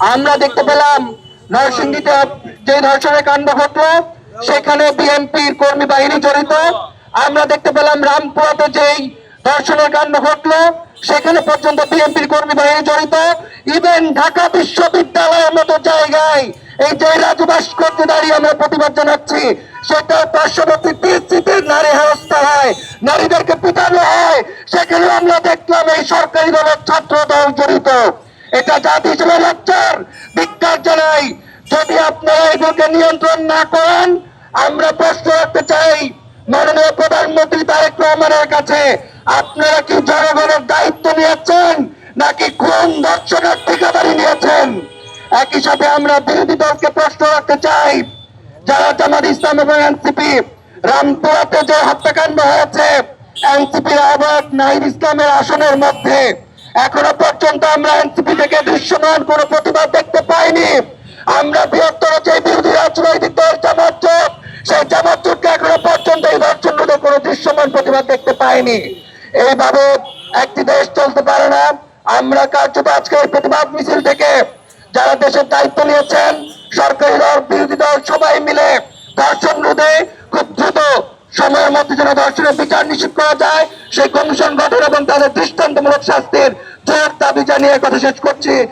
আমরা দেখতে পেলাম নরসিংদীতে যে ধর্ষণের কাণ্ড ঘটলো সেখানে বিএনপির কর্মী বাহিনী জড়িত। আমরা দেখতে পেলাম রামপুরাতে যেই ধর্ষণের কাণ্ড ঘটলো সেখানে পর্যন্ত বিএনপির কর্মী বাহিনী জড়িত। ইভেন ঢাকা বিশ্ববিদ্যালয়ের মতো জায়গায় এই যে রাজু ভাস্কর্যে দাঁড়িয়ে আমরা প্রতিবাদ জানাচ্ছি, সেটা পার্শ্ববর্তী পিএসসিতে নারী হেনস্থা হয়, নারীদেরকে পিটানো হয়, সেখানে আমরা দেখলাম এই সরকারি দলের ছাত্র দল জড়িত। এটা জাতি হিসেবে লজ্জার। ধিক্কার জানাই। যদি আপনারা এগুলোকে নিয়ন্ত্রণ না করেন, আমরা প্রশ্ন রাখতে চাই মাননীয় প্রধানমন্ত্রী তারেক রহমানের কাছে, আপনারা কি জনগণের দায়িত্ব নিয়েছেন নাকি খুন ধর্ষণের ঠিকাদারি নিয়েছেন? একই সাথে আমরা বিরোধী দলকে প্রশ্ন রাখতে চাই, যারা জামাত ইসলাম এবং এনসিপি রামপুরাতে যে হত্যাকাণ্ড হয়েছে এনসিপির আহ্বায়ক নাহিদ ইসলামের আসনের মধ্যে, এখনো পর্যন্ত আমরা এনসিপি থেকে দৃশ্যমান কোন প্রতিবাদ দেখতে পাইনি। আমরা বৃহত্তর যে বিরোধী রাজনৈতিক দল জামাত জোট, সেই জামাত জোটকে এখনো পর্যন্ত এই ধর্ষণ রোধে কোন দৃশ্যমান প্রতিবাদ দেখতে পাইনি। এইভাবে একটি দেশ চলতে পারে না। আমরা কার্যত আজকে এই প্রতিবাদ মিছিল থেকে যারা দেশের দায়িত্ব নিয়েছেন, সরকারি দল বিরোধী দল সবাই মিলে ধর্ষণ রোধে খুব দ্রুত সময়ের মধ্যে যেন ধর্ষণের বিচার নিশ্চিত করা যায় সেই কমিশন গঠন এবং তাদের দৃষ্টান্তমূলক শাস্তির জোর দাবি জানিয়ে কথা শেষ করছি।